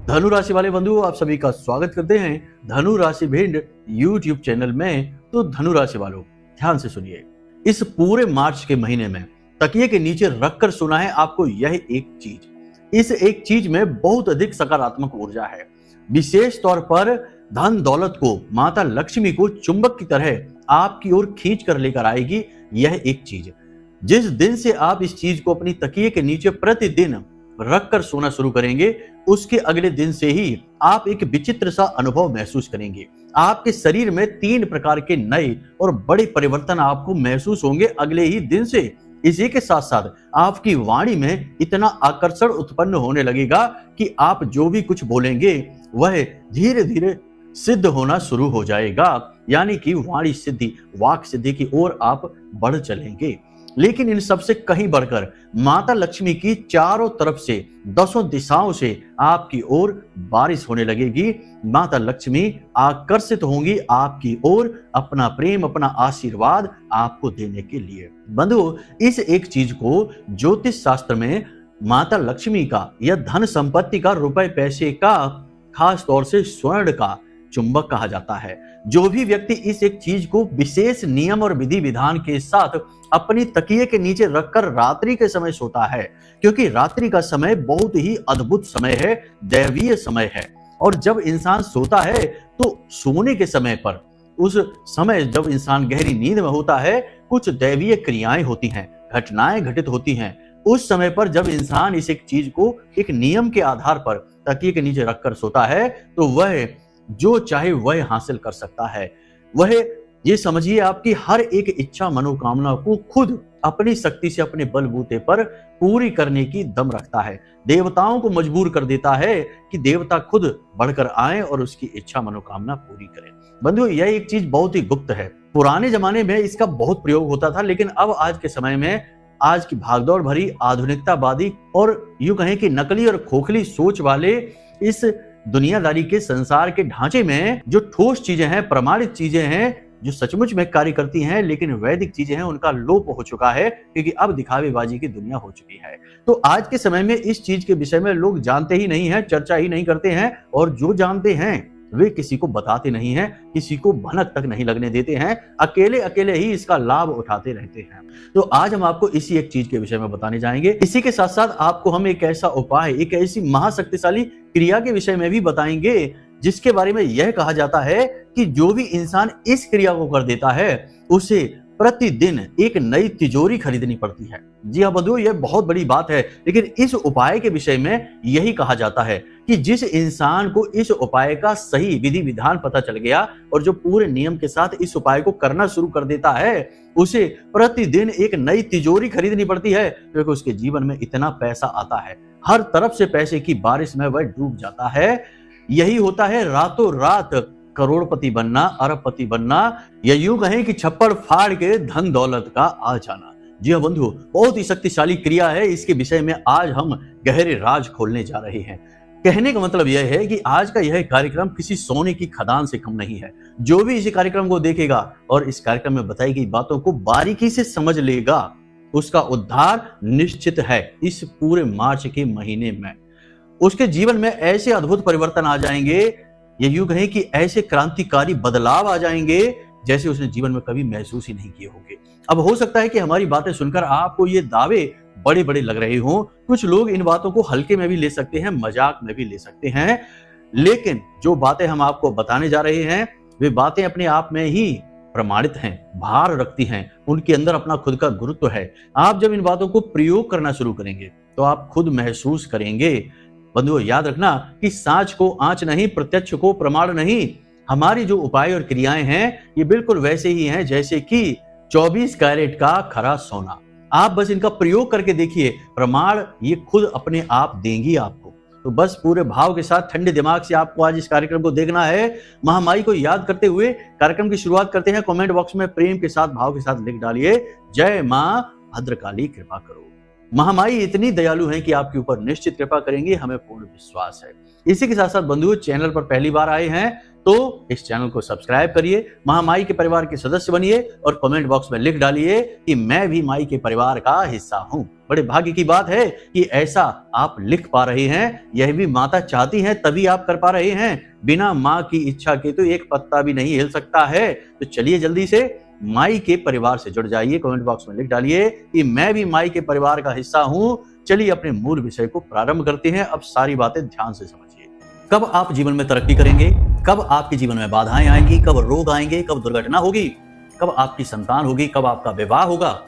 धनु राशि वाले बंधु, आप सभी का स्वागत करते हैं धनु राशि भिंड यूट्यूब चैनल में। तो धनु राशि वालों, ध्यान से सुनिए। इस पूरे मार्च के महीने में तकिए के नीचे रखकर सुना है आपको यह एक चीज। इस एक चीज में बहुत अधिक सकारात्मक ऊर्जा है। विशेष तौर पर धन दौलत को, माता लक्ष्मी को चुंबक की तरह आपकी ओर खींच कर लेकर आएगी यह एक चीज। जिस दिन से आप इस चीज को अपनी तकिए के नीचे प्रतिदिन रखकर सोना शुरू करेंगे, उसके अगले दिन से ही आप एक विचित्र सा अनुभव महसूस करेंगे। आपके शरीर में 3 प्रकार के नए और बड़े परिवर्तन आपको महसूस होंगे अगले ही दिन से। इसी के साथ साथ आपकी वाणी में इतना आकर्षण उत्पन्न होने लगेगा कि आप जो भी कुछ बोलेंगे वह धीरे धीरे सिद्ध होना शुरू हो जाएगा, यानी कि वाणी सिद्धि, वाक सिद्धि की ओर आप बढ़ चलेंगे। लेकिन इन सबसे कहीं बढ़कर माता लक्ष्मी की चारों तरफ से, 10 दिशाओं से आपकी ओर बारिश होने लगेगी। माता लक्ष्मी आकर्षित होंगी आपकी ओर, अपना प्रेम, अपना आशीर्वाद आपको देने के लिए। बंधुओं, इस एक चीज को ज्योतिष शास्त्र में माता लक्ष्मी का या धन संपत्ति का, रुपए पैसे का, खास तौर से स्वर्ण का चुंबक कहा जाता है। जो भी व्यक्ति इस एक चीज को विशेष नियम और विधि विधान के साथ अपनी तकिए के नीचे रखकर रात्रि के समय सोता है, क्योंकि रात्रि का समय बहुत ही अद्भुत समय है, दैवीय समय है। और जब इंसान सोता है तो सोने के समय पर, उस समय जब इंसान गहरी नींद में होता है, कुछ दैवीय क्रियाएं होती हैं, घटनाएं घटित होती हैं। उस समय पर जब इंसान इस एक चीज को एक नियम के आधार पर तकिए के नीचे रखकर सोता है तो वह जो चाहे वह हासिल कर सकता है। वह ये समझिए आपकी हर एक इच्छा, मनोकामना को खुद अपनी शक्ति से, अपने बलबूते पर पूरी करने की दम रखता है। देवताओं को मजबूर कर देता है कि देवता खुद बढ़कर आए और उसकी इच्छा मनोकामना पूरी करें। बंधुओं, यह एक चीज बहुत ही गुप्त है। पुराने जमाने में इसका बहुत प्रयोग होता था, लेकिन अब आज के समय में, आज की भागदौड़ भरी आधुनिकतावादी और यूं कहें कि नकली और खोखली सोच वाले इस दुनियादारी के संसार के ढांचे में जो ठोस चीजें हैं, प्रमाणित चीजें हैं, जो सचमुच में कार्य करती हैं, लेकिन वैदिक चीजें हैं, उनका लोप हो चुका है, क्योंकि अब दिखावेबाजी की दुनिया हो चुकी है। तो आज के समय में इस चीज के विषय में लोग जानते ही नहीं हैं, चर्चा ही नहीं करते हैं, और जो जानते हैं वे किसी को बताते नहीं हैं, किसी को भनक तक नहीं लगने देते हैं, अकेले अकेले ही इसका लाभ उठाते रहते हैं। तो आज हम आपको इसी एक चीज के विषय में बताने जाएंगे। इसी के साथ साथ आपको हम एक ऐसा उपाय, एक ऐसी महाशक्तिशाली क्रिया के विषय में भी बताएंगे, जिसके बारे में यह कहा जाता है कि जो भी इंसान इस क्रिया को कर देता है उसे प्रतिदिन एक नई तिजोरी खरीदनी पड़ती है। जी हाँ बंधुओं, यह बहुत बड़ी बात है। लेकिन इस उपाय के विषय में यही कहा जाता है कि जिस इंसान को इस उपाय का सही विधि विधान पता चल गया और जो पूरे नियम के साथ इस उपाय को करना शुरू कर देता है, उसे प्रतिदिन एक नई तिजोरी खरीदनी पड़ती है, क्योंकि उसके जीवन में इतना पैसा आता है, हर तरफ से पैसे की बारिश में वह डूब जाता है। यही होता है रातों रात करोड़पति बनना, अरबपति बनना, या यूं कहें कि छप्पड़ फाड़ के धन दौलत का आ जाना। जी हाँ बंधु, बहुत ही शक्तिशाली क्रिया है। इसके विषय में आज हम गहरे राज खोलने जा रहे हैं। कहने का मतलब यह है कि आज का यह कार्यक्रम किसी सोने की खदान से कम नहीं है। जो भी इस कार्यक्रम को देखेगा और इस कार्यक्रम में बताई गई बातों को बारीकी से समझ लेगा, उसका उद्धार निश्चित है। इस पूरे मार्च के महीने में उसके जीवन में ऐसे अद्भुत परिवर्तन आ जाएंगे, ये यूं कहें कि ऐसे क्रांतिकारी बदलाव आ जाएंगे जैसे उसने जीवन में कभी महसूस ही नहीं किए होंगे। अब हो सकता है कि हमारी बातें सुनकर आपको ये दावे बड़े बड़े लग रहे हों। कुछ लोग इन बातों को हल्के में भी ले सकते हैं, मजाक में भी ले सकते हैं, लेकिन जो बातें हम आपको बताने जा रहे हैं वे बातें अपने आप में ही प्रमाणित हैं, भार रखती हैं, उनके अंदर अपना खुद का गुरुत्व है। आप जब इन बातों को प्रयोग करना शुरू करेंगे तो आप खुद महसूस करेंगे। बंधुओं, याद रखना कि साँच को आँच नहीं, प्रत्यक्ष को प्रमाण नहीं। हमारी जो उपाय और क्रियाएं हैं ये बिल्कुल वैसे ही हैं जैसे कि 24 कैरेट का खरा सोना। आप बस इनका प्रयोग करके देखिए, प्रमाण ये खुद अपने आप देंगी आपको। तो बस पूरे भाव के साथ, ठंडे दिमाग से आपको आज इस कार्यक्रम को देखना है। महामाई को याद करते हुए कार्यक्रम की शुरुआत करते हैं। कमेंट बॉक्स में प्रेम के साथ, भाव के साथ लिख डालिए, जय मां भद्रकाली कृपा करो। महामाई इतनी दयालु हैं कि आपके ऊपर निश्चित कृपा करेंगे, हमें पूर्ण विश्वास है। इसी के साथ साथ बंधुओं, चैनल पर पहली बार आए हैं तो इस चैनल को सब्सक्राइब करिए, महामाई के परिवार के सदस्य बनिए और कमेंट बॉक्स में लिख डालिए कि मैं भी माई के परिवार का हिस्सा हूं। बड़े भाग्य की बात है कि ऐसा आप लिख पा रहे हैं, यह भी माता चाहती हैं तभी आप कर पा रहे हैं। बिना माँ की इच्छा के तो एक पत्ता भी नहीं हिल सकता है। तो चलिए जल्दी से माई के परिवार से जुड़ जाइए, कमेंट बॉक्स में लिख डालिए कि मैं भी माई के परिवार का हिस्सा हूं। चलिए अपने मूल विषय को प्रारंभ करते हैं। अब सारी बातें ध्यान से समझिए। कब आप जीवन में तरक्की करेंगे, कब आपके जीवन में बाधाएं आएंगी, कब रोग आएंगे, कब दुर्घटना होगी, कब आपकी संतान होगी, कब आपका विवाह होगा,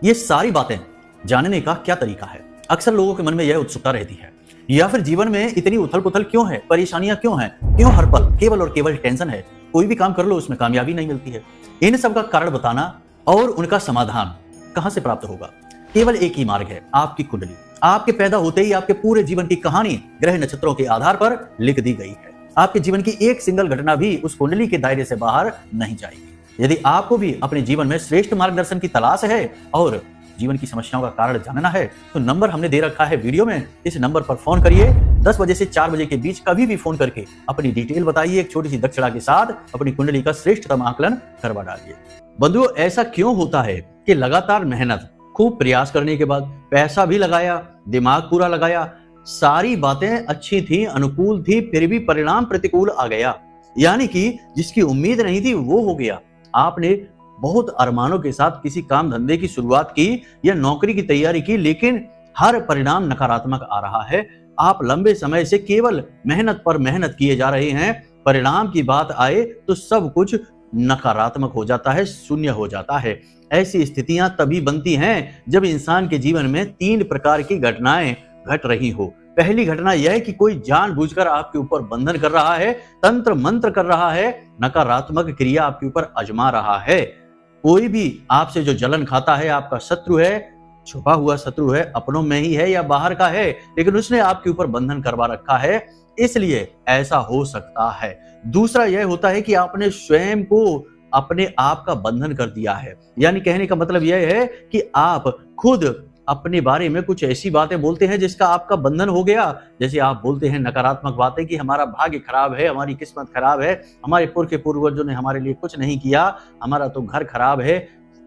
ये सारी बातें जानने का क्या तरीका है? अक्सर लोगों के मन में यह उत्सुकता रहती है। या फिर जीवन में इतनी उथल पुथल क्यों है, परेशानियां क्यों हैं, क्यों हर पल केवल और केवल टेंशन है, कोई भी काम कर लो उसमें कामयाबी नहीं मिलती है। इन सब का कारण बताना और उनका समाधान कहां से प्राप्त होगा? केवल एक ही मार्ग है, आपकी कुंडली। आपके पैदा होते ही आपके पूरे जीवन की कहानी ग्रह नक्षत्रों के आधार पर लिख दी गई है। आपके जीवन की एक सिंगल घटना भी उस कुंडली के दायरे से बाहर नहीं जाएगी। यदि आपको भी अपने जीवन में श्रेष्ठ मार्गदर्शन की तलाश है और जीवन की समस्याओं का कारण जानना है तो नंबर हमने दे रखा है वीडियो में। इस नंबर पर फोन करिए। 10 बजे से 4 बजे के बीच कभी भी फोन करके अपनी डिटेल बताइए। एक छोटी सी दक्षिणा के साथ अपनी कुंडली का श्रेष्ठतम आकलन करवा डालिए। बंधुओं, ऐसा क्यों होता है कि लगातार मेहनत, खूब प्रयास करने के बाद पैसा भी लगाया, दिमाग पूरा लगाया, सारी बातें अच्छी थी, अनुकूल थी, फिर भी परिणाम प्रतिकूल आ गया? यानी कि जिसकी उम्मीद नहीं थी वो हो गया। आपने बहुत अरमानों के साथ किसी काम धंधे की शुरुआत की या नौकरी की तैयारी की, लेकिन हर परिणाम नकारात्मक आ रहा है। आप लंबे समय से केवल मेहनत पर मेहनत किए जा रहे हैं, परिणाम की बात आए तो सब कुछ नकारात्मक हो जाता है, शून्य हो जाता है। ऐसी स्थितियां तभी बनती हैं जब इंसान के जीवन में 3 प्रकार की घटनाएं घट रही हो। पहली घटना यह है कि कोई जानबूझकर आपके ऊपर बंधन कर रहा है, तंत्र मंत्र कर रहा है, नकारात्मक क्रिया आपके ऊपर आजमा रहा है। कोई भी आपसे जो जलन खाता है, आपका शत्रु है, छुपा हुआ शत्रु है, अपनों में ही है या बाहर का है, लेकिन उसने आपके ऊपर बंधन करवा रखा है, इसलिए ऐसा हो सकता है। दूसरा यह होता है कि आपने स्वयं को अपने आप का बंधन कर दिया है। यानी कहने का मतलब यह है कि आप खुद अपने बारे में कुछ ऐसी बातें बोलते हैं जिसका आपका बंधन हो गया। जैसे आप बोलते हैं नकारात्मक बातें कि हमारा भाग्य खराब है, हमारी किस्मत खराब है, हमारे पूर्वजों ने हमारे लिए कुछ नहीं किया, हमारा तो घर खराब है।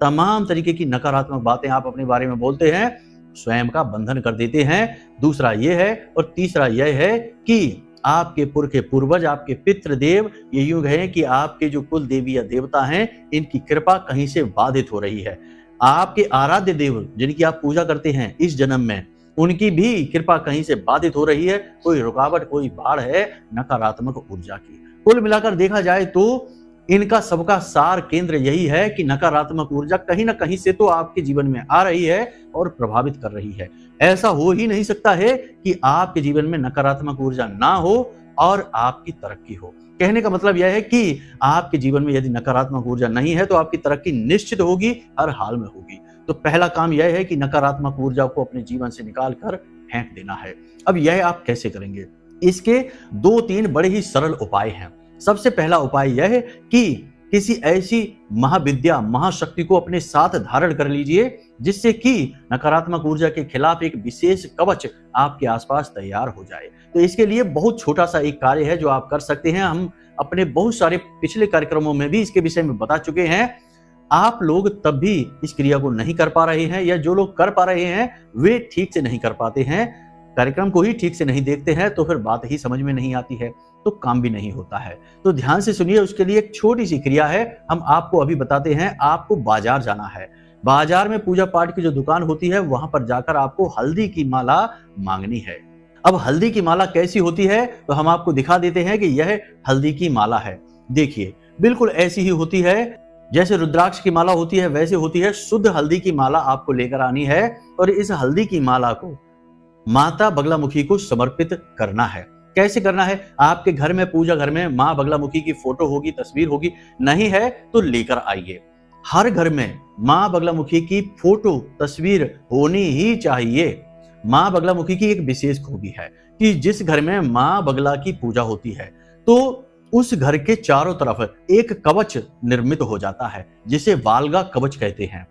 तमाम तरीके की नकारात्मक बातें आप अपने बारे में बोलते हैं, स्वयं का बंधन कर देते हैं। दूसरा यह है। और तीसरा यह है कि आपके पूर्वज, आपके पितृ देव, ये यूं कहें कि आपके जो कुल देवी या देवता हैं, इनकी कृपा कहीं से बाधित हो रही है। आपके आराध्य देव जिनकी आप पूजा करते हैं इस जन्म में, उनकी भी कृपा कहीं से बाधित हो रही है। कोई रुकावट, कोई बाढ़ है नकारात्मक ऊर्जा की। कुल मिलाकर देखा जाए तो इनका सबका सार केंद्र यही है कि नकारात्मक ऊर्जा कहीं ना कहीं से तो आपके जीवन में आ रही है और प्रभावित कर रही है। ऐसा हो ही नहीं सकता है कि आपके जीवन में नकारात्मक ऊर्जा ना हो और आपकी तरक्की हो। कहने का मतलब यह है कि आपके जीवन में यदि नकारात्मक ऊर्जा नहीं है तो आपकी तरक्की निश्चित होगी, हर हाल में होगी। तो पहला काम यह है कि नकारात्मक ऊर्जा को अपने जीवन से निकाल कर फेंक देना है। अब यह आप कैसे करेंगे? इसके 2-3 बड़े ही सरल उपाय हैं। सबसे पहला उपाय यह है कि किसी ऐसी महाविद्या, महाशक्ति को अपने साथ धारण कर लीजिए जिससे कि नकारात्मक ऊर्जा के खिलाफ एक विशेष कवच आपके आसपास तैयार हो जाए। तो इसके लिए बहुत छोटा सा एक कार्य है जो आप कर सकते हैं। हम अपने बहुत सारे पिछले कार्यक्रमों में भी इसके विषय में बता चुके हैं। आप लोग तब भी इस क्रिया को नहीं कर पा रहे हैं, या जो लोग कर पा रहे हैं वे ठीक से नहीं कर पाते हैं, कार्यक्रम को ही ठीक से नहीं देखते हैं, तो फिर बात ही समझ में नहीं आती है, तो काम भी नहीं होता है। तो ध्यान से सुनिए, उसके लिए एक छोटी सी क्रिया है, हम आपको अभी बताते हैं। आपको बाजार जाना है। बाजार में पूजा पाठ की जो दुकान होती है वहां पर जाकर आपको हल्दी की माला मांगनी है। अब हल्दी की माला कैसी होती है तो हम आपको दिखा देते हैं कि यह हल्दी की माला है। देखिए, बिल्कुल ऐसी ही होती है जैसे रुद्राक्ष की माला होती है, वैसे होती है। शुद्ध हल्दी की माला आपको लेकर आनी है और इस हल्दी की माला को माता बगलामुखी को समर्पित करना है। कैसे करना है? आपके घर में, पूजा घर में मां बगलामुखी की फोटो होगी, तस्वीर होगी, नहीं है तो लेकर आइए। हर घर में मां बगलामुखी की फोटो, तस्वीर होनी ही चाहिए। मां बगलामुखी की एक विशेष खूबी है कि जिस घर में मां बगला की पूजा होती है तो उस घर के चारों तरफ एक कवच निर्मित हो जाता है जिसे वालगा कवच कहते हैं।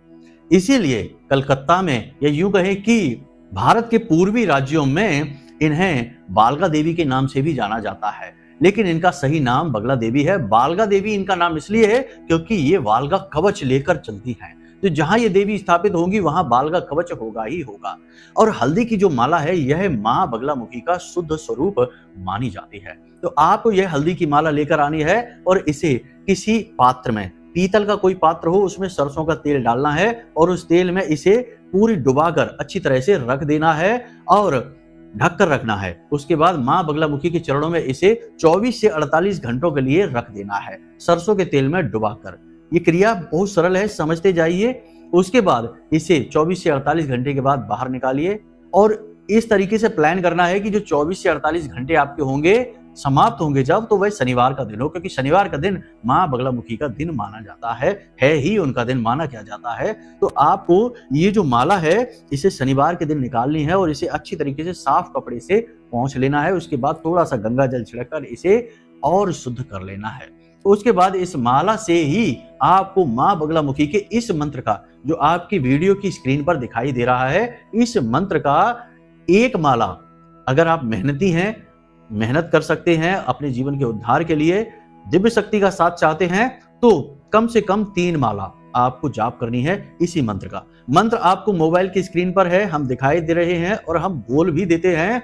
इसीलिए कलकत्ता में, या यूं कहें कि भारत के पूर्वी राज्यों में इन्हें बालगा देवी के नाम से भी जाना जाता है, लेकिन इनका सही नाम बगला देवी है। बालगा देवी इनका नाम इसलिए है क्योंकि ये बालगा कवच लेकर चलती हैं। तो जहां ये देवी स्थापित होंगी वहां बालगा कवच होगा ही होगा। और हल्दी की जो माला है यह मां बगलामुखी का शुद्ध स्वरूप मानी जाती है। तो आपको यह हल्दी की माला लेकर आनी है और इसे किसी पात्र में, पीतल का कोई पात्र हो, उसमें सरसों का तेल डालना है और उस तेल में इसे पूरी डुबाकर अच्छी तरह से रख देना है और ढककर रखना है। उसके बाद मां बगलामुखी के चरणों में इसे 24 से 48 घंटों के लिए रख देना है, सरसों के तेल में डुबाकर। ये क्रिया बहुत सरल है, समझते जाइए। उसके बाद इसे 24 से 48 घंटे के बाद बाहर निकालिए और इस तरीके से प्लान करना है कि जो 24 से 48 घंटे आपके होंगे, समाप्त होंगे जब, तो वह शनिवार का दिन हो, क्योंकि शनिवार का दिन मां बगलामुखी का दिन माना जाता है ही उनका दिन माना क्या जाता है। तो आपको ये जो माला है इसे शनिवार के दिन निकालनी है और इसे अच्छी तरीके से साफ कपड़े से पोंछ लेना है। उसके बाद थोड़ा सा गंगा जल छिड़ककर इसे और शुद्ध कर लेना है। उसके बाद इस माला से ही आपको मां बगलामुखी के इस मंत्र का, जो आपकी वीडियो की स्क्रीन पर दिखाई दे रहा है, इस मंत्र का एक माला, अगर आप मेहनती हैं, मेहनत कर सकते हैं अपने जीवन के उद्धार के लिए, दिव्य शक्ति का साथ चाहते हैं, तो कम से कम 3 माला आपको जाप करनी है इसी मंत्र का। मंत्र आपको मोबाइल की स्क्रीन पर है, हम दिखाई दे रहे हैं और हम बोल भी देते हैं।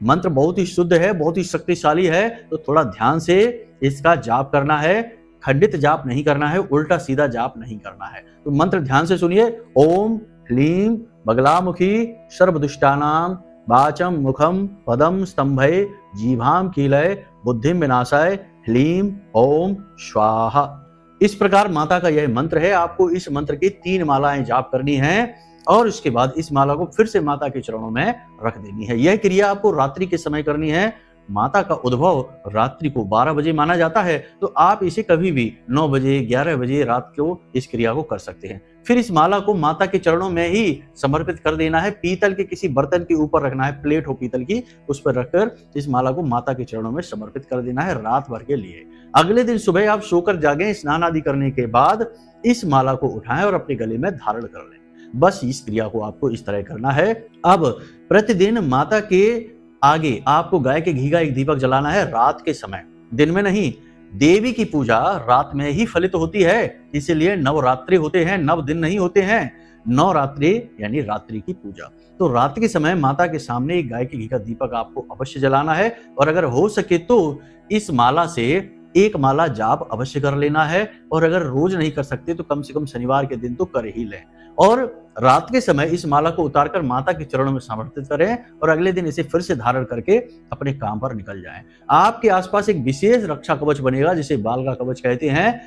मंत्र बहुत ही शुद्ध है, बहुत ही शक्तिशाली है, तो थोड़ा ध्यान से इसका जाप करना है। खंडित जाप नहीं करना है, उल्टा सीधा जाप नहीं करना है। तो मंत्र ध्यान से सुनिए। ओम ह्लीं बगलामुखी सर्वदुष्टानां वाचम मुखम पदम स्तंभय जीभाम कीलय बुद्धिम विनाशाय ह्लीं ओम स्वाहा। इस प्रकार माता का यह मंत्र है। आपको इस मंत्र की 3 मालाएं जाप करनी है और उसके बाद इस माला को फिर से माता के चरणों में रख देनी है। यह क्रिया आपको रात्रि के समय करनी है। माता का उद्भव रात्रि को 12 बजे माना जाता है, तो आप इसे कभी भी 9 बजे 11 बजे रात को इस क्रिया को कर सकते हैं। फिर इस माला को माता के चरणों में ही समर्पित कर देना है। पीतल के किसी बर्तन के ऊपर रखना है, प्लेट हो पीतल की, उस पर रखकर इस माला को माता के चरणों में समर्पित कर देना है रात भर के लिए। अगले दिन सुबह आप सोकर जागें, स्नान आदि करने के बाद इस माला को उठाएं और अपने गले में धारण कर लें। बस इस क्रिया को आपको इस तरह करना है। अब प्रतिदिन माता के आगे आपको गाय के घी का एक दीपक जलाना है रात के समय, दिन में नहीं। देवी की पूजा रात में ही फलित होती है, इसीलिए नवरात्रि होते हैं, 9 दिन नहीं होते हैं। नवरात्रि यानी रात्रि की पूजा। तो रात के समय माता के सामने एक गाय के घी का दीपक आपको अवश्य जलाना है और अगर हो सके तो इस माला से 1 माला जाप अवश्य कर लेना है। और अगर रोज नहीं कर सकते तो कम से कम शनिवार के दिन तो कर ही लें। और रात के समय इस माला को उतारकर माता के चरणों में समर्पित करें और अगले दिन इसे फिर से धारण करके अपने काम पर निकल जाएं। आपके आसपास एक विशेष रक्षा कवच बनेगा जिसे बालगा कवच कहते हैं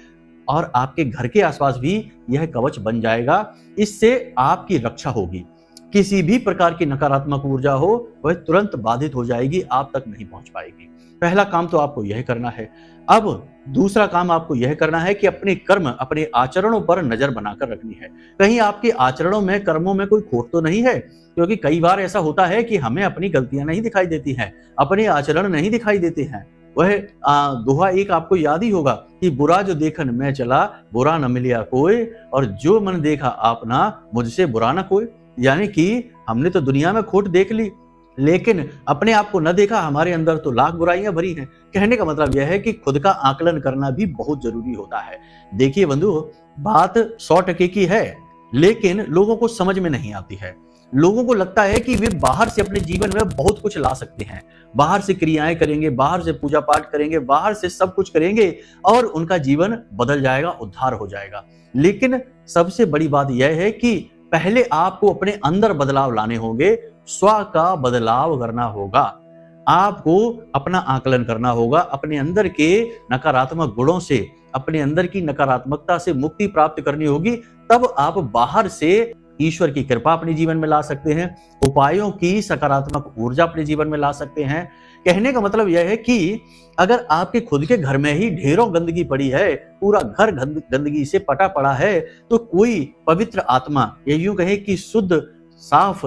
और आपके घर के आसपास भी यह कवच बन जाएगा। इससे आपकी रक्षा होगी। किसी भी प्रकार की नकारात्मक ऊर्जा हो वह तुरंत बाधित हो जाएगी, आप तक नहीं पहुंच पाएगी। पहला काम तो आपको यह करना है। अब दूसरा काम आपको यह करना है कि अपने कर्म, अपने आचरणों पर नजर बनाकर रखनी है। कहीं आपके आचरणों में, कर्मों में कोई खोट तो नहीं है, क्योंकि कई बार ऐसा होता है कि हमें अपनी गलतियां नहीं दिखाई देती हैं, अपने आचरण नहीं दिखाई देते हैं। वह दोहा एक आपको याद ही होगा कि बुरा जो देखन मैं चला बुरा न मिलिया कोई और जो मन देखा आपना मुझसे बुरा न कोई। यानी कि हमने तो दुनिया में खोट देख ली लेकिन अपने आप को न देखा, हमारे अंदर तो लाख बुराइयां भरी हैं। कहने का मतलब यह है कि खुद का आकलन करना भी बहुत जरूरी होता है। देखिए बंधु, बात 100% की है लेकिन लोगों को समझ में नहीं आती है। लोगों को लगता है कि वे बाहर से अपने जीवन में बहुत कुछ ला सकते हैं, बाहर से क्रियाएं करेंगे, बाहर से पूजा पाठ करेंगे, बाहर से सब कुछ करेंगे और उनका जीवन बदल जाएगा, उद्धार हो जाएगा। लेकिन सबसे बड़ी बात यह है कि पहले आपको अपने अंदर बदलाव लाने होंगे, स्व का बदलाव करना होगा। आपको अपना आकलन करना होगा, अपने अंदर के नकारात्मक गुणों से, अपने अंदर की नकारात्मकता से मुक्ति प्राप्त करनी होगी। तब आप बाहर से ईश्वर की कृपा अपने जीवन में ला सकते हैं, उपायों की सकारात्मक ऊर्जा अपने जीवन में ला सकते हैं। कहने का मतलब यह है कि अगर आपके खुद के घर में ही ढेरों गंदगी पड़ी है, पूरा घर गंदगी से पटा पड़ा है, तो कोई पवित्र आत्मा या यूं कहे कि शुद्ध साफ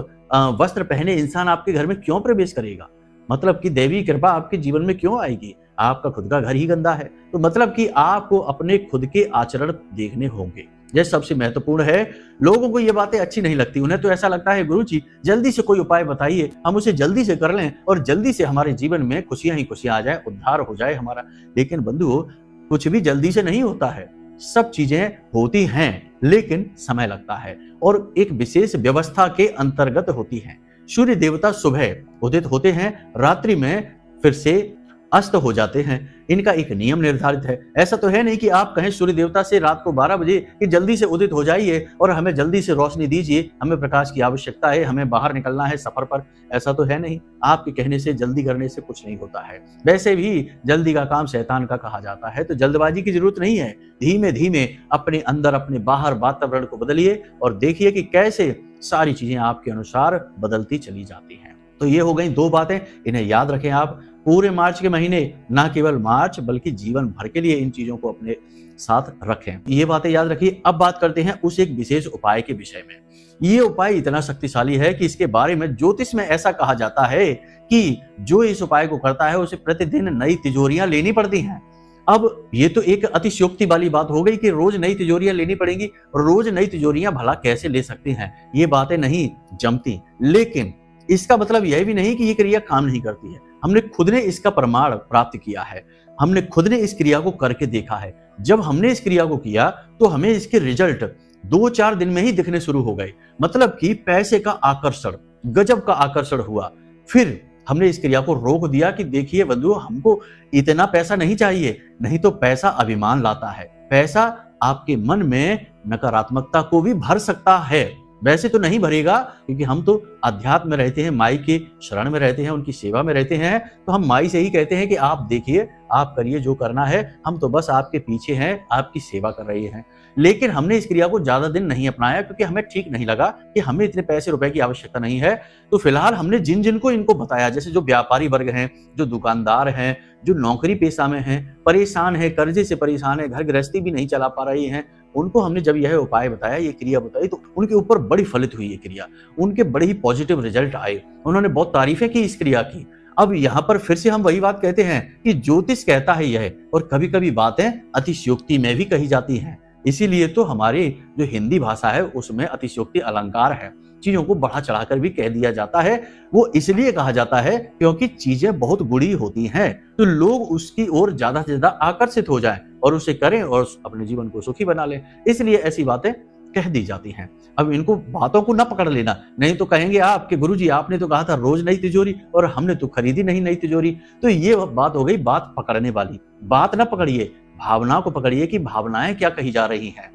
वस्त्र पहने इंसान आपके घर में क्यों प्रवेश करेगा? मतलब कि दैवी कृपा आपके जीवन में क्यों आएगी? आपका खुद का घर ही गंदा है। तो मतलब कि आपको अपने खुद के आचरण देखने होंगे। यह सबसे महत्वपूर्ण है। लोगों को ये बातें अच्छी नहीं लगती, उन्हें तो ऐसा लगता है गुरुजी जल्दी से कोई उपाय बताइए, हम उसे जल्दी से कर लें और जल्दी से हमारे जीवन में खुशियां ही खुशियां आ जाए, उद्धार हो जाए हमारा। लेकिन बंधुओं, कुछ भी जल्दी से नहीं होता है। सब चीजें होती हैं लेकिन समय लगता है और एक विशेष व्यवस्था के अंतर्गत होती है। सूर्य देवता सुबह उदित होते हैं, रात्रि में फिर से अस्त हो जाते हैं। इनका एक नियम निर्धारित है। ऐसा तो है नहीं कि आप कहें सूर्य देवता से रात को 12 बजे कि जल्दी से उदित हो जाइए और हमें जल्दी से रोशनी दीजिए, हमें प्रकाश की आवश्यकता है, हमें बाहर निकलना है सफर पर। ऐसा तो है नहीं। आपके कहने से, जल्दी करने से कुछ नहीं होता है। वैसे भी जल्दी का काम शैतान का कहा जाता है, तो जल्दबाजी की जरूरत नहीं है। धीमे धीमे अपने अंदर अपने बाहर वातावरण को बदलिए और देखिए कि कैसे सारी चीजें आपके अनुसार बदलती चली जाती हैं। तो ये हो गई 2 बातें, इन्हें याद रखें आप पूरे मार्च के महीने, ना केवल मार्च बल्कि जीवन भर के लिए इन चीजों को अपने साथ रखें। ये बातें याद रखिए। अब बात करते हैं उस एक विशेष उपाय के विषय में। ये उपाय इतना शक्तिशाली है कि इसके बारे में ज्योतिष में ऐसा कहा जाता है कि जो इस उपाय को करता है उसे प्रतिदिन नई तिजोरियां लेनी पड़ती हैं। अब ये तो एक अतिशयोक्ति वाली बात हो गई कि रोज नई तिजोरियां लेनी पड़ेंगी, रोज नई तिजोरियां भला कैसे ले सकते हैं, ये बातें नहीं जमती। लेकिन इसका मतलब यह भी नहीं कि ये क्रिया काम नहीं करती है। हमने खुद ने इसका प्रमाण प्राप्त किया है, हमने खुद ने इस क्रिया को करके देखा है। जब हमने इस क्रिया को किया तो हमें इसके रिजल्ट 2-4 दिन में ही दिखने शुरू हो गए। मतलब कि पैसे का आकर्षण, गजब का आकर्षण हुआ। फिर हमने इस क्रिया को रोक दिया कि देखिए बंधुओं, हमको इतना पैसा नहीं चाहिए, नहीं तो पैसा अभिमान लाता है। पैसा आपके मन में नकारात्मकता को भी भर सकता है। वैसे तो नहीं भरेगा, क्योंकि हम तो अध्यात्म में रहते हैं, माई के शरण में रहते हैं, उनकी सेवा में रहते हैं। तो हम माई से ही कहते हैं कि आप देखिए, आप करिए जो करना है, हम तो बस आपके पीछे हैं, आपकी सेवा कर रहे हैं। लेकिन हमने इस क्रिया को ज्यादा दिन नहीं अपनाया क्योंकि हमें ठीक नहीं लगा कि हमें इतने पैसे रुपए की आवश्यकता नहीं है। तो फिलहाल हमने जिन जिन को इनको बताया, जैसे जो व्यापारी वर्ग हैं, जो दुकानदार हैं, जो नौकरी पेशा में हैं, परेशान है, कर्जे से परेशान है, घर गृहस्थी भी नहीं चला पा रही हैं, उनको हमने जब यह उपाय बताया, ये क्रिया बताई, तो उनके ऊपर बड़ी फलित हुई ये क्रिया। उनके बड़े ही पॉजिटिव रिजल्ट आए, उन्होंने बहुत तारीफें की इस क्रिया की। अब यहाँ पर फिर से हम वही बात कहते हैं कि ज्योतिष कहता है यह, और कभी कभी बातें अतिशयोक्ति में भी कही जाती हैं। इसीलिए तो हमारे जो हिंदी भाषा है उसमें अतिशयोक्ति अलंकार है। चीजों को बढ़ा चढ़ाकर भी कह दिया जाता है। वो इसलिए कहा जाता है क्योंकि चीजें बहुत बुरी होती हैं, तो लोग उसकी ओर ज्यादा से ज्यादा आकर्षित हो जाएं और उसे करें और अपने जीवन को सुखी बना लें। इसलिए ऐसी बातें कह दी जाती हैं। अब इनको बातों को न पकड़ लेना, नहीं तो कहेंगे आप कि गुरुजी आपने तो कहा था रोज नई तिजोरी और हमने तो खरीदी नहीं नई तिजोरी। तो ये बात हो गई बात पकड़ने वाली। बात न पकड़िए, भावना को पकड़िए कि भावनाएं क्या कही जा रही हैं।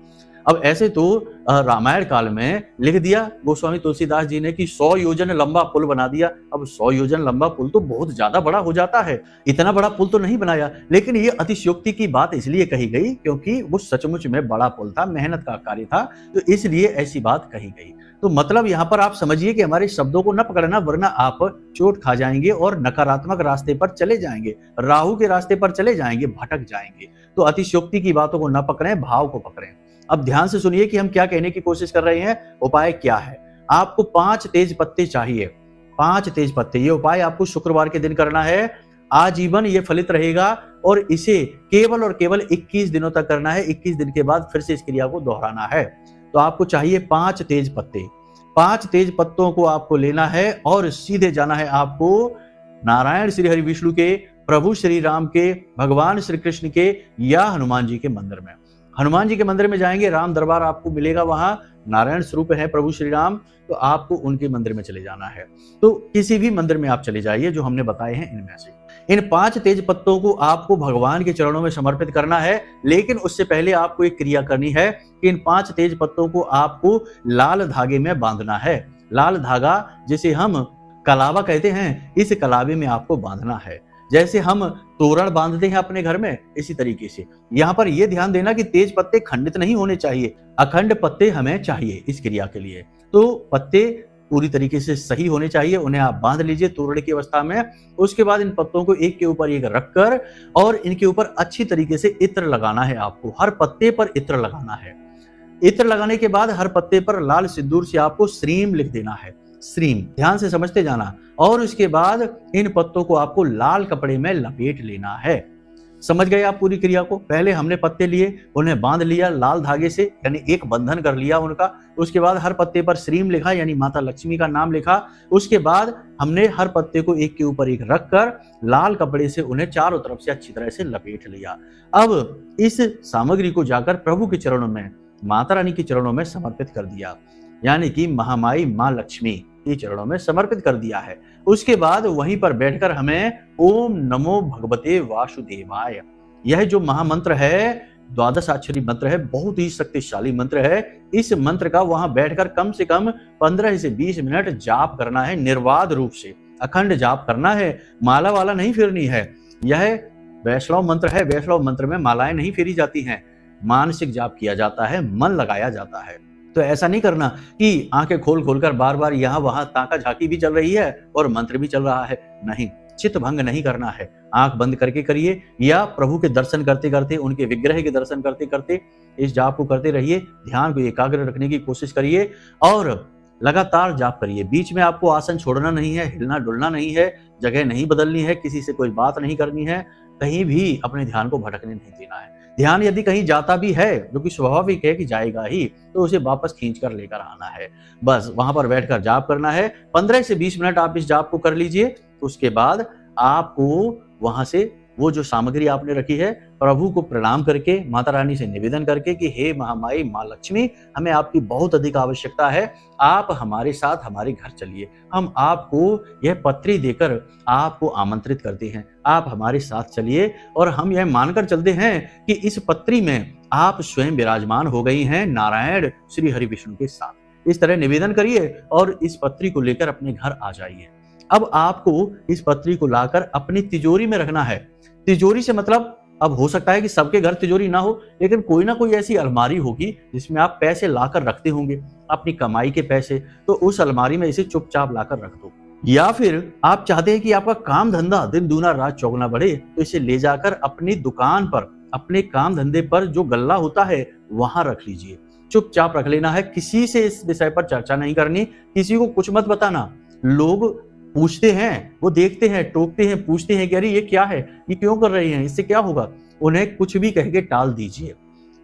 अब ऐसे तो रामायण काल में लिख दिया गोस्वामी तुलसीदास जी ने कि 100 योजन लंबा पुल बना दिया। अब 100 योजन लंबा पुल तो बहुत ज्यादा बड़ा हो जाता है, इतना बड़ा पुल तो नहीं बनाया। लेकिन ये अतिशयोक्ति की बात इसलिए कही गई क्योंकि वो सचमुच में बड़ा पुल था, मेहनत का कार्य था, तो इसलिए ऐसी बात कही गई। तो मतलब यहाँ पर आप समझिए कि हमारे शब्दों को न पकड़ना, वरना आप चोट खा जाएंगे और नकारात्मक रास्ते पर चले जाएंगे, राहु के रास्ते पर चले जाएंगे, भटक जाएंगे। तो अतिशयोक्ति की बातों को न पकड़ें, भाव को पकड़ें। अब ध्यान से सुनिए कि हम क्या कहने की कोशिश कर रहे हैं। उपाय क्या है? आपको 5 तेज पत्ते चाहिए, 5 तेज पत्ते। ये उपाय आपको शुक्रवार के दिन करना है, आजीवन ये फलित रहेगा और इसे केवल और केवल 21 दिनों तक करना है। 21 दिन के बाद फिर से इस क्रिया को दोहराना है। तो आपको चाहिए 5 तेज पत्ते। 5 तेज पत्तों को आपको लेना है और सीधे जाना है आपको नारायण श्री हरि विष्णु के, प्रभु श्री राम के, भगवान श्री कृष्ण के या हनुमान जी के मंदिर में। हनुमान जी के मंदिर में जाएंगे, राम दरबार आपको मिलेगा, वहां नारायण स्वरूप है प्रभु श्री राम, तो आपको उनके मंदिर में चले जाना है। तो किसी भी मंदिर में आप चले जाइए जो हमने बताए हैं इनमें से। इन 5 तेज पत्तों को आपको भगवान के चरणों में समर्पित करना है। लेकिन उससे पहले आपको एक क्रिया करनी है कि इन 5 तेज पत्तों को आपको लाल धागे में बांधना है। लाल धागा जिसे हम कलावा कहते हैं, इस कलावे में आपको बांधना है। जैसे हम तोरण बांधते हैं अपने घर में, इसी तरीके से यहाँ पर यह ध्यान देना कि तेज पत्ते खंडित नहीं होने चाहिए, अखंड पत्ते हमें चाहिए इस क्रिया के लिए। तो पत्ते पूरी तरीके से सही होने चाहिए, उन्हें आप बांध लीजिए तोरण की अवस्था में। उसके बाद इन पत्तों को एक के ऊपर एक रखकर और इनके ऊपर अच्छी तरीके से इत्र लगाना है। आपको हर पत्ते पर इत्र लगाना है। इत्र लगाने के बाद हर पत्ते पर लाल सिंदूर से आपको श्रीम लिख देना है। श्रीम ध्यान से समझते जाना। और उसके बाद इन पत्तों को आपको लाल कपड़े में लपेट लेना है। समझ गए आप पूरी क्रिया को? पहले हमने पत्ते लिए, उन्हें बांध लिया लाल धागे से, यानी एक बंधन कर लिया उनका। उसके बाद हर पत्ते पर श्रीम लिखा, यानी माता लक्ष्मी का नाम लिखा। उसके बाद हमने हर पत्ते को एक के ऊपर एक रखकर लाल कपड़े से उन्हें चारों तरफ से अच्छी तरह से लपेट लिया। अब इस सामग्री को जाकर प्रभु के चरणों में, माता रानी के चरणों में समर्पित कर दिया, यानी कि महामाई माँ लक्ष्मी के चरणों में समर्पित कर दिया है। उसके बाद वहीं पर बैठकर हमें ओम नमो भगवते वासुदेवाय, यह जो महामंत्र है, द्वादश अक्षरी मंत्र है, बहुत ही शक्तिशाली मंत्र है। इस मंत्र का वहां बैठकर कम से कम 15 से 20 मिनट जाप करना है, निर्बाध रूप से अखंड जाप करना है। माला वाला नहीं फेरनी है। यह वैष्णव मंत्र है। वैष्णव मंत्र में मालाएं नहीं फेरी जाती हैं, मानसिक जाप किया जाता है, मन लगाया जाता है। तो ऐसा नहीं करना कि आंखें खोल खोलकर बार बार यहाँ वहां ताका झाकी भी चल रही है और मंत्र भी चल रहा है। नहीं, चित्त भंग नहीं करना है। आंख बंद करके करिए या प्रभु के दर्शन करते करते, उनके विग्रह के दर्शन करते करते इस जाप को करते रहिए। ध्यान को एकाग्र रखने की कोशिश करिए और लगातार जाप करिए। बीच में आपको आसन छोड़ना नहीं है, हिलना डुलना नहीं है, जगह नहीं बदलनी है, किसी से कोई बात नहीं करनी है, कहीं भी अपने ध्यान को भटकने नहीं देना है। ध्यान यदि कहीं जाता भी है, जो कि स्वाभाविक है कि जाएगा ही, तो उसे वापस खींच कर लेकर आना है। बस वहां पर बैठकर जाप करना है। 15 से 20 मिनट आप इस जाप को कर लीजिए। उसके बाद आपको वहां से वो जो सामग्री आपने रखी है, प्रभु को प्रणाम करके, माता रानी से निवेदन करके कि हे महामाई माँ लक्ष्मी, हमें आपकी बहुत अधिक आवश्यकता है, आप हमारे साथ हमारे घर चलिए। हम आपको यह पत्री देकर आपको आमंत्रित करते हैं, आप हमारे साथ चलिए। और हम यह मानकर चलते हैं कि इस पत्री में आप स्वयं विराजमान हो गई हैं नारायण श्री हरि विष्णु के साथ। इस तरह निवेदन करिए और इस पत्री को लेकर अपने घर आ जाइए। अब आपको इस पत्री को लाकर अपनी तिजोरी में रखना है। तिजोरी से मतलब, अब हो सकता है कि सबके घर तिजोरी ना हो, लेकिन कोई ना कोई ऐसी अलमारी होगी जिसमें आप पैसे लाकर रखते होंगे, अपनी कमाई के पैसे, तो उस अलमारी में इसे चुपचाप लाकर रख दो। या फिर आप चाहते हैं कि आपका काम धंधा दिन दूना रात चौगुना बढ़े, तो इसे ले जाकर अपनी दुकान पर, अपने काम धंधे पर जो गल्ला होता है वहां रख लीजिए। चुपचाप रख लेना है, किसी से इस विषय पर चर्चा नहीं करनी, किसी को कुछ मत बताना। लोग पूछते हैं, वो देखते हैं, टोकते हैं, पूछते हैं कि अरे ये क्या है, ये क्यों कर रहे हैं, इससे क्या होगा, उन्हें कुछ भी कह के टाल दीजिए।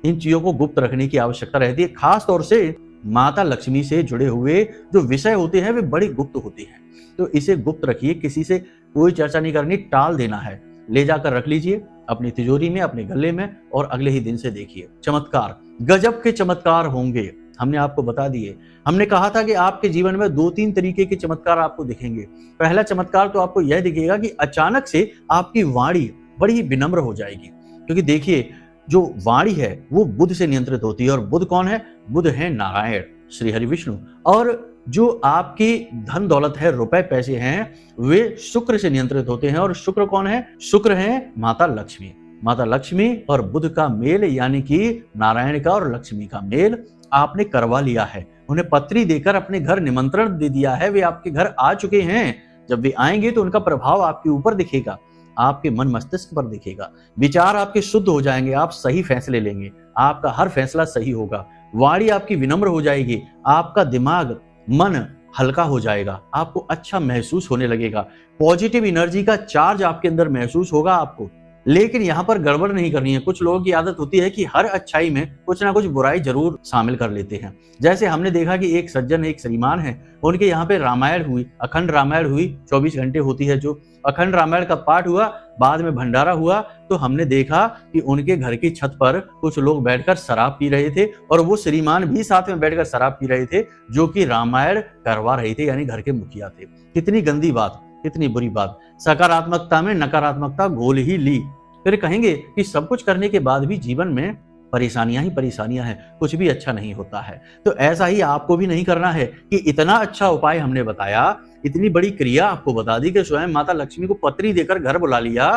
इन चीजों को गुप्त रखने की आवश्यकता रहती है। खास तौर से माता लक्ष्मी से जुड़े हुए जो विषय होते हैं वे बड़े गुप्त होते हैं, तो इसे गुप्त रखिए, किसी से कोई चर्चा नहीं करनी, टाल देना है। ले जाकर रख लीजिए अपनी तिजोरी में, अपने गले में, और अगले ही दिन से देखिए चमत्कार, गजब के चमत्कार होंगे। हमने आपको बता दिए, हमने कहा था कि आपके जीवन में 2-3 तरीके के चमत्कार आपको दिखेंगे। पहला चमत्कार तो आपको यह दिखेगा कि अचानक से आपकी वाणी बड़ी ही विनम्र हो जाएगी, क्योंकि देखिए जो वाणी है वो बुध से नियंत्रित होती है, और बुध कौन है? बुध है नारायण श्री हरि विष्णु। और जो आपकी धन दौलत है, रुपए पैसे हैं, वे शुक्र से नियंत्रित होते हैं। और शुक्र कौन है? शुक्र है माता लक्ष्मी। माता लक्ष्मी और बुध का मेल, यानी कि नारायण का और लक्ष्मी का मेल आपने करवा लिया है। उन्हें पत्री देकर अपने घर निमंत्रण दे दिया है, वे आपके घर आ चुके हैं। जब वे आएंगे तो उनका प्रभाव आपके ऊपर दिखेगा, आपके मन मस्तिष्क पर दिखेगा, विचार आपके शुद्ध हो जाएंगे, आप सही फैसले लेंगे, आपका हर फैसला सही होगा, वाणी आपकी विनम्र हो जाएगी, आपका दिमाग मन हल्का हो जाएगा, आपको अच्छा महसूस होने लगेगा, पॉजिटिव एनर्जी का चार्ज आपके अंदर महसूस होगा आपको। लेकिन यहाँ पर गड़बड़ नहीं करनी है। कुछ लोगों की आदत होती है कि हर अच्छाई में कुछ ना कुछ बुराई जरूर शामिल कर लेते हैं। जैसे हमने देखा कि एक सज्जन, एक श्रीमान है, उनके यहाँ पे रामायण हुई, अखंड रामायण हुई, 24 घंटे होती है जो अखंड रामायण का पाठ हुआ, बाद में भंडारा हुआ, तो हमने देखा कि उनके घर की छत पर कुछ लोग बैठकर शराब पी रहे थे, और वो श्रीमान भी साथ में बैठकर शराब पी रहे थे, जो कि रामायण करवा रहे थे, यानी घर के मुखिया थे। कितनी गंदी बात, कितनी बुरी बात। सकारात्मकता में नकारात्मकता घोल ही ली। फिर कहेंगे कि सब कुछ करने के बाद भी जीवन में परेशानियां ही परेशानियां हैं, कुछ भी अच्छा नहीं होता है। तो ऐसा ही आपको भी नहीं करना है कि इतना अच्छा उपाय हमने बताया, इतनी बड़ी क्रिया आपको बता दी कि स्वयं माता लक्ष्मी को पत्री देकर घर बुला लिया,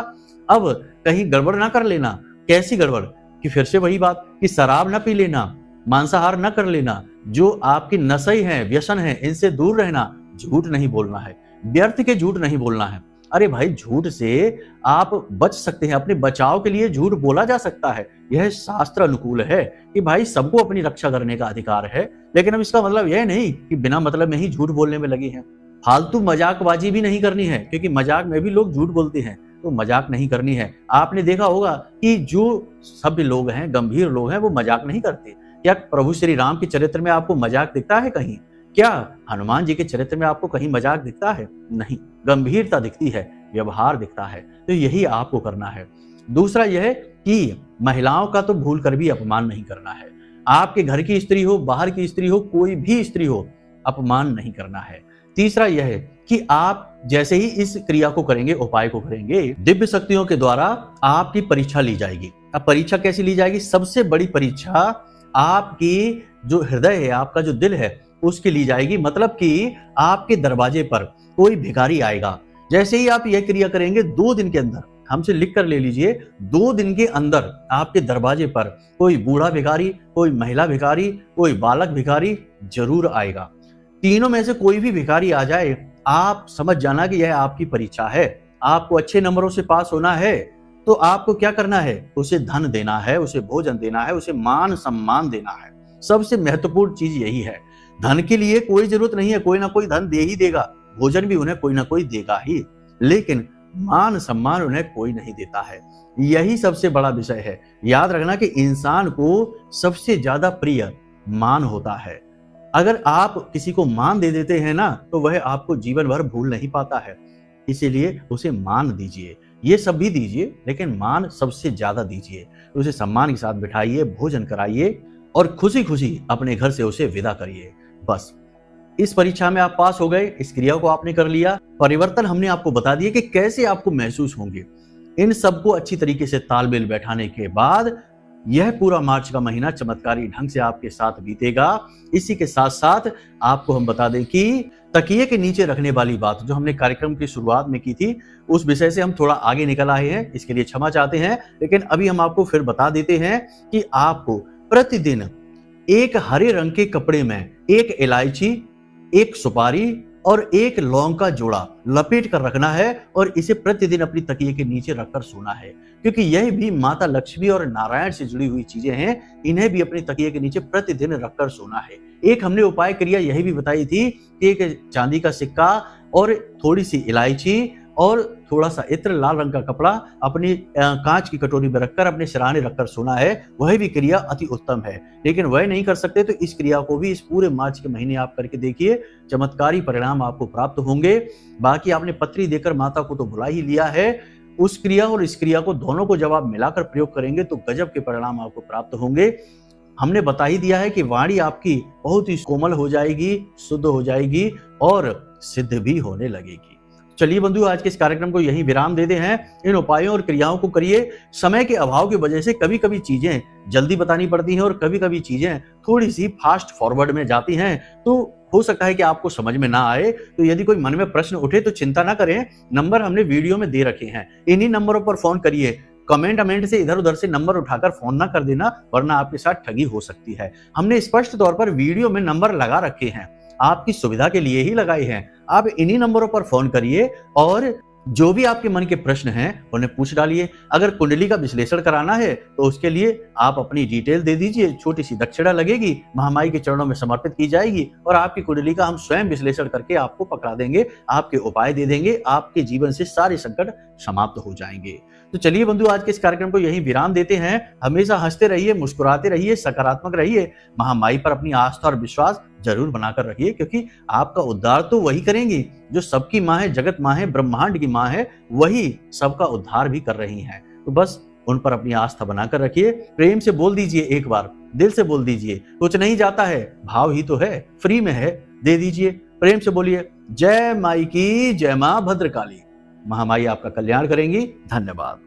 अब कहीं गड़बड़ ना कर लेना। कैसी गड़बड़? कि फिर से वही बात कि शराब ना पी लेना, मांसाहार ना कर लेना, जो आपकी नशे हैं, व्यसन है, इनसे दूर रहना, झूठ नहीं बोलना है, व्यर्थ के झूठ नहीं बोलना है। अरे भाई, झूठ से आप बच सकते हैं, अपने बचाव के लिए झूठ बोला जा सकता है, यह शास्त्र अनुकूल है कि भाई सबको अपनी रक्षा करने का अधिकार है। लेकिन अब इसका मतलब यह नहीं कि बिना मतलब में ही झूठ बोलने में लगे हैं। फालतू मजाकबाजी भी नहीं करनी है, क्योंकि मजाक में भी लोग झूठ बोलते हैं। तो मजाक नहीं करनी है। आपने देखा होगा कि जो सभ्य लोग हैं, गंभीर लोग हैं, वो मजाक नहीं करते। क्या प्रभु श्री राम के चरित्र में आपको मजाक दिखता है कहीं? क्या हनुमान जी के चरित्र में आपको कहीं मजाक दिखता है? नहीं, गंभीरता दिखती है, व्यवहार दिखता है। तो यही आपको करना है। दूसरा यह कि महिलाओं का तो भूल कर भी अपमान नहीं करना है। आपके घर की स्त्री हो, बाहर की स्त्री हो, कोई भी स्त्री हो, अपमान नहीं करना है। तीसरा यह है कि आप जैसे ही इस क्रिया को करेंगे, उपाय को करेंगे, दिव्य शक्तियों के द्वारा आपकी परीक्षा ली जाएगी। अब परीक्षा कैसे ली जाएगी? सबसे बड़ी परीक्षा आपकी जो हृदय है, आपका जो दिल है, उसकी ली जाएगी। मतलब कि आपके दरवाजे पर कोई भिखारी आएगा। जैसे ही आप यह क्रिया करेंगे, 2 दिन के अंदर, हमसे लिख कर ले लीजिए, 2 दिन के अंदर आपके दरवाजे पर कोई बूढ़ा भिखारी, कोई महिला भिखारी, कोई बालक भिखारी जरूर आएगा। तीनों में से कोई भी भिखारी आ जाए, आप समझ जाना कि यह आपकी परीक्षा है। आपको अच्छे नंबरों से पास होना है, तो आपको क्या करना है? उसे धन देना है, उसे भोजन देना है, उसे मान सम्मान देना है। सबसे महत्वपूर्ण चीज यही है। धन के लिए कोई जरूरत नहीं है, कोई ना कोई धन दे ही देगा, भोजन भी उन्हें कोई ना कोई देगा ही, लेकिन मान सम्मान उन्हें कोई नहीं देता है। यही सबसे बड़ा विषय है। याद रखना कि इंसान को सबसे ज्यादा प्रिय मान होता है। अगर आप किसी को मान दे देते हैं ना, तो वह आपको जीवन भर भूल नहीं पाता है। इसीलिए उसे मान दीजिए, ये सब भी दीजिए, लेकिन मान सबसे ज्यादा दीजिए। उसे सम्मान के साथ बिठाइए, भोजन कराइए और खुशी खुशी अपने घर से उसे विदा करिए। बस, इस परीक्षा में आप पास हो गए, इस क्रिया को आपने कर लिया, परिवर्तन हमने आपको बता दिया कि कैसे आपको महसूस होंगे। इन सबको अच्छी तरीके से तालमेल बैठाने के बाद यह पूरा मार्च का महीना चमत्कारी ढंग से आपके साथ बीतेगा। इसी के साथ साथ आपको हम बता दें कि तकिए के नीचे रखने वाली बात जो हमने कार्यक्रम की शुरुआत में की थी, उस विषय से हम थोड़ा आगे निकल आए हैं, इसके लिए क्षमा चाहते हैं। लेकिन अभी हम आपको फिर बता देते हैं कि आपको प्रतिदिन एक हरे रंग के कपड़े में एक इलायची, एक सुपारी और एक लौंग का जोड़ा लपेट कर रखना है और इसे प्रतिदिन अपनी तकिए के नीचे रखकर सोना है, क्योंकि यह भी माता लक्ष्मी और नारायण से जुड़ी हुई चीजें हैं। इन्हें भी अपनी तकिए के नीचे प्रतिदिन रखकर सोना है। एक हमने उपाय क्रिया यही भी बताई थी कि एक चांदी का सिक्का और थोड़ी सी इलायची और थोड़ा सा इत्र, लाल रंग का कपड़ा अपनी कांच की कटोरी में रखकर अपने सिरहाने रखकर सोना है। वह भी क्रिया अति उत्तम है। लेकिन वह नहीं कर सकते तो इस क्रिया को भी इस पूरे मार्च के महीने आप करके देखिए, चमत्कारी परिणाम आपको प्राप्त होंगे। बाकी आपने पत्री देकर माता को तो बुला ही लिया है, उस क्रिया और इस क्रिया को दोनों को जब आप मिलाकर प्रयोग करेंगे तो गजब के परिणाम आपको प्राप्त होंगे। हमने बता ही दिया है कि वाणी आपकी बहुत ही कोमल हो जाएगी, शुद्ध हो जाएगी और सिद्ध भी होने लगेगी। चलिए बंधु, आज के इस कार्यक्रम को यहीं विराम देते हैं। इन उपायों और क्रियाओं को करिए। समय के अभाव की वजह से कभी कभी चीजें जल्दी बतानी पड़ती हैं और कभी कभी चीजें थोड़ी सी फास्ट फॉरवर्ड में जाती हैं, तो हो सकता है कि आपको समझ में ना आए। तो यदि कोई मन में प्रश्न उठे तो चिंता ना करें, नंबर हमने वीडियो में दे रखे हैं, इन्हीं नंबरों पर फोन करिए। कमेंट से इधर उधर से नंबर उठाकर फोन ना कर देना, वरना आपके साथ ठगी हो सकती है। हमने स्पष्ट तौर पर वीडियो में नंबर लगा रखे हैं, आपकी सुविधा के लिए ही लगाए हैं। आप इन्हीं नंबरों पर फोन करिए और जो भी आपके मन के प्रश्न हैं उन्हें पूछ डालिए। अगर कुंडली का विश्लेषण कराना है तो उसके लिए आप अपनी डिटेल दे दीजिए, छोटी सी दक्षिणा लगेगी, महामाई के चरणों में समर्पित की जाएगी और आपकी कुंडली का हम स्वयं विश्लेषण करके आपको पकड़ा देंगे, आपके उपाय दे देंगे, आपके जीवन से सारे संकट समाप्त हो जाएंगे। तो चलिए बंधु, आज के इस कार्यक्रम को यहीं विराम देते हैं। हमेशा हंसते रहिए, मुस्कुराते रहिए, सकारात्मक रहिए, महामाई पर अपनी आस्था और विश्वास जरूर बनाकर रखिए, क्योंकि आपका उद्धार तो वही करेंगी जो सबकी माँ है, जगत माँ है, ब्रह्मांड की माँ है, वही सबका उद्धार भी कर रही हैं। तो बस उन पर अपनी आस्था बनाकर रखिए। प्रेम से बोल दीजिए, एक बार दिल से बोल दीजिए, कुछ नहीं जाता है, भाव ही तो है, फ्री में है, दे दीजिए। प्रेम से बोलिए, जय माई की, जय मां भद्रकाली। महामाई आपका कल्याण करेंगी। धन्यवाद।